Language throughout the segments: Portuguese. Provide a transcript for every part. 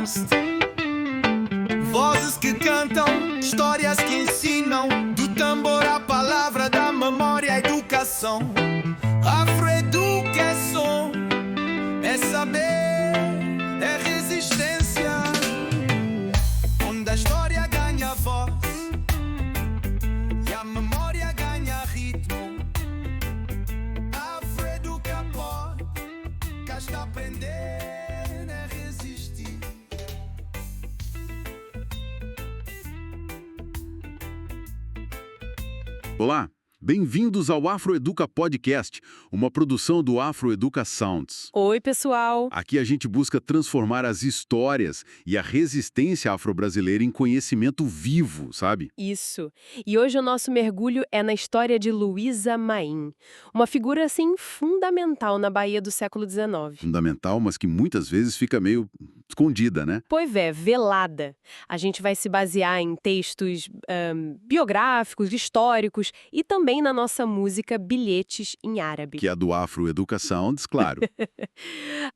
Ernst. Vozes que cantam, histórias que ensinam, do tambor à palavra, da memória à educação. Afroeducação é saber, é resistência, onde a história ganha voz e a memória ganha ritmo. Afroeducapod, cá está a aprender, é resistir. Olá, bem-vindos ao Afroeduca Podcast, uma produção do Afroeduca Sounds. Oi, pessoal! Aqui a gente busca transformar as histórias e a resistência afro-brasileira em conhecimento vivo, sabe? Isso. E hoje o nosso mergulho é na história de Luísa Maim, uma figura, assim, fundamental na Bahia do século XIX. Fundamental, mas que muitas vezes fica meio escondida, né? Pois é, velada. A gente vai se basear em textos biográficos, históricos e também na nossa música Bilhetes em Árabe. Que é a do Afroeduca Sounds, claro.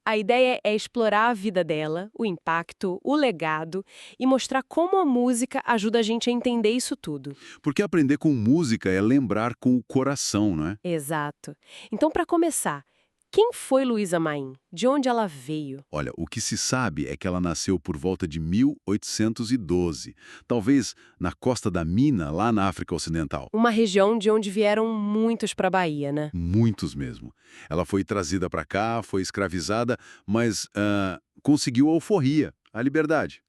A ideia é explorar a vida dela, o impacto, o legado e mostrar como a música ajuda a gente a entender isso tudo. Porque aprender com música é lembrar com o coração, não é? Exato. Então, para começar, quem foi Luísa Maim? De onde ela veio? Olha, o que se sabe é que ela nasceu por volta de 1812, talvez na costa da Mina, lá na África Ocidental. Uma região de onde vieram muitos para a Bahia, né? Muitos mesmo. Ela foi trazida para cá, foi escravizada, mas conseguiu a alforria, a liberdade.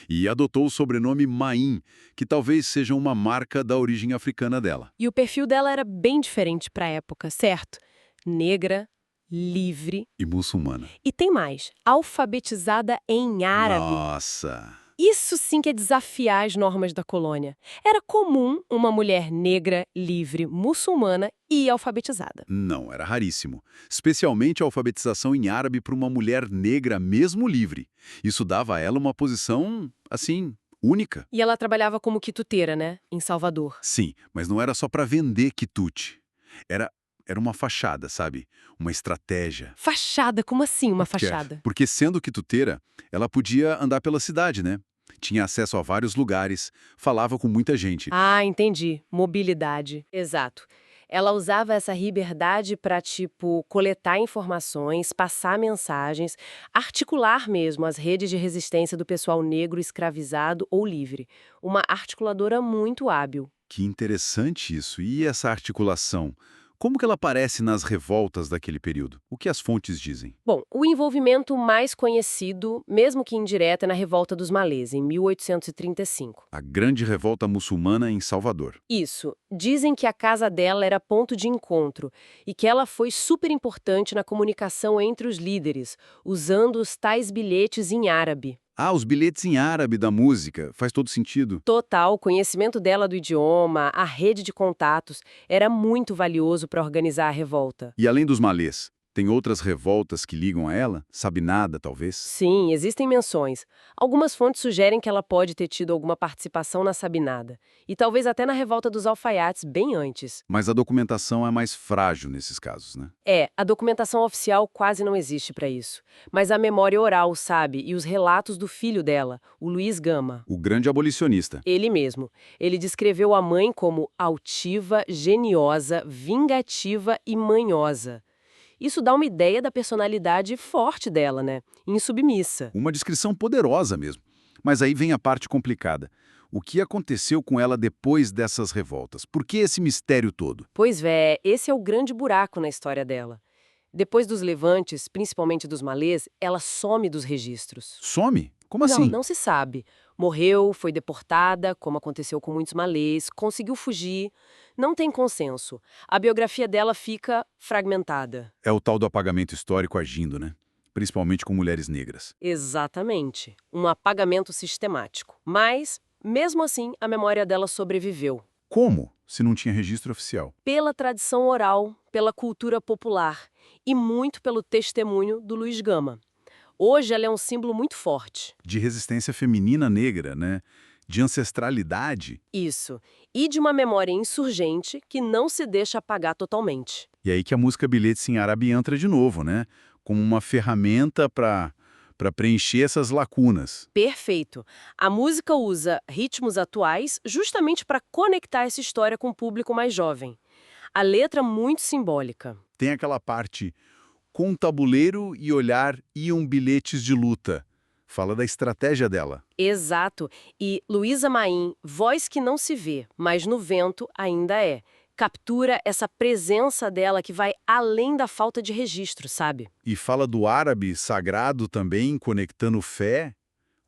E adotou o sobrenome Maim, que talvez seja uma marca da origem africana dela. E o perfil dela era bem diferente para a época, certo? Negra, livre. E muçulmana. E tem mais, alfabetizada em árabe. Nossa! Isso sim que é desafiar as normas da colônia. Era comum uma mulher negra, livre, muçulmana e alfabetizada. Não, era raríssimo. Especialmente a alfabetização em árabe para uma mulher negra, mesmo livre. Isso dava a ela uma posição, assim, única. E ela trabalhava como quituteira, né? Em Salvador. Sim, mas não era só para vender quitute. Era uma fachada, sabe? Uma estratégia. Fachada? Como assim uma Por quê? fachada? Porque sendo quituteira, ela podia andar pela cidade, né? Tinha acesso a vários lugares, falava com muita gente. Ah, entendi. Mobilidade. Exato. Ela usava essa liberdade para, tipo, coletar informações, passar mensagens, articular mesmo as redes de resistência do pessoal negro escravizado ou livre. Uma articuladora muito hábil. Que interessante isso. E essa articulação? Como que ela aparece nas revoltas daquele período? O que as fontes dizem? Bom, o envolvimento mais conhecido, mesmo que indireto, é na Revolta dos Malês, em 1835. A grande revolta muçulmana em Salvador. Isso. Dizem que a casa dela era ponto de encontro e que ela foi super importante na comunicação entre os líderes, usando os tais bilhetes em árabe. Ah, os bilhetes em árabe da música. Faz todo sentido. Total, o conhecimento dela do idioma, a rede de contatos, era muito valioso para organizar a revolta. E além dos malês, tem outras revoltas que ligam a ela? Sabinada, talvez? Sim, existem menções. Algumas fontes sugerem que ela pode ter tido alguma participação na Sabinada, e talvez até na revolta dos alfaiates, bem antes. Mas a documentação é mais frágil nesses casos, né? A documentação oficial quase não existe para isso. Mas a memória oral, sabe? E os relatos do filho dela, o Luiz Gama. O grande abolicionista. Ele mesmo. Ele descreveu a mãe como altiva, geniosa, vingativa e manhosa. Isso dá uma ideia da personalidade forte dela, né? Insubmissa. Uma descrição poderosa mesmo. Mas aí vem a parte complicada. O que aconteceu com ela depois dessas revoltas? Por que esse mistério todo? Pois é, esse é o grande buraco na história dela. Depois dos levantes, principalmente dos malês, ela some dos registros. Some? Como assim? Não se sabe. Morreu, foi deportada, como aconteceu com muitos malês, conseguiu fugir. Não tem consenso. A biografia dela fica fragmentada. É o tal do apagamento histórico agindo, né? Principalmente com mulheres negras. Exatamente. Um apagamento sistemático. Mas, mesmo assim, a memória dela sobreviveu. Como? Se não tinha registro oficial. Pela tradição oral, pela cultura popular e muito pelo testemunho do Luiz Gama. Hoje ela é um símbolo muito forte. De resistência feminina negra, né? De ancestralidade. Isso. E de uma memória insurgente que não se deixa apagar totalmente. E aí que a música Bilhetes em Árabe entra de novo, né? Como uma ferramenta para para preencher essas lacunas. Perfeito. A música usa ritmos atuais justamente para conectar essa história com o público mais jovem. A letra muito simbólica. Tem aquela parte, com tabuleiro e olhar iam bilhetes de luta. Fala da estratégia dela. Exato. E Luísa Maim, voz que não se vê, mas no vento ainda é. Captura essa presença dela que vai além da falta de registro, sabe? E fala do árabe sagrado também, conectando fé,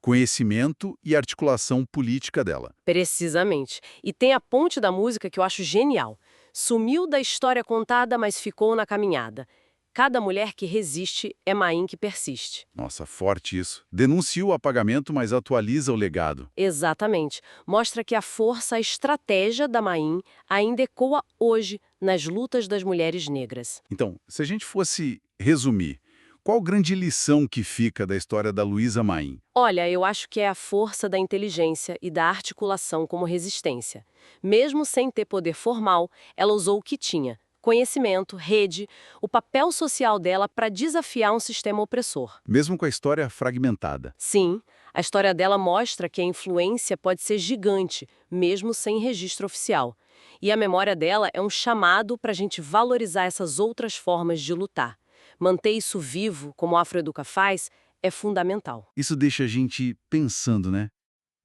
conhecimento e articulação política dela. Precisamente. E tem a ponte da música que eu acho genial. Sumiu da história contada, mas ficou na caminhada. Cada mulher que resiste é Maim que persiste. Nossa, forte isso. Denuncia o apagamento, mas atualiza o legado. Exatamente. Mostra que a força, a estratégia da Maim ainda ecoa hoje nas lutas das mulheres negras. Então, se a gente fosse resumir, qual grande lição que fica da história da Luísa Maim? Olha, eu acho que é a força da inteligência e da articulação como resistência. Mesmo sem ter poder formal, ela usou o que tinha. Conhecimento, rede, o papel social dela para desafiar um sistema opressor. Mesmo com a história fragmentada. Sim, a história dela mostra que a influência pode ser gigante, mesmo sem registro oficial. E a memória dela é um chamado para a gente valorizar essas outras formas de lutar. Manter isso vivo, como a Afroeduca faz, é fundamental. Isso deixa a gente pensando, né?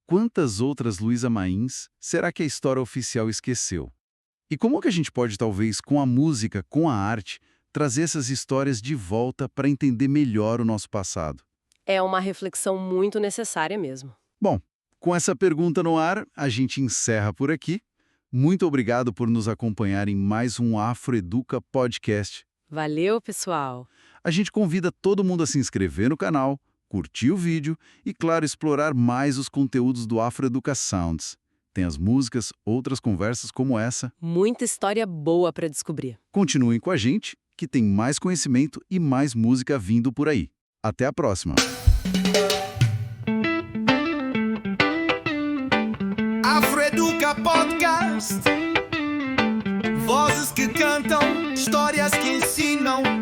Quantas outras Luísa Mains será que a história oficial esqueceu? E como que a gente pode, talvez, com a música, com a arte, trazer essas histórias de volta para entender melhor o nosso passado? É uma reflexão muito necessária mesmo. Bom, com essa pergunta no ar, a gente encerra por aqui. Muito obrigado por nos acompanhar em mais um Afroeduca Podcast. Valeu, pessoal! A gente convida todo mundo a se inscrever no canal, curtir o vídeo e, claro, explorar mais os conteúdos do Afroeduca Sounds. Tem as músicas, outras conversas como essa. Muita história boa para descobrir. Continuem com a gente, que tem mais conhecimento e mais música vindo por aí. Até a próxima! Afroeduca Podcast. Vozes que cantam, histórias que ensinam.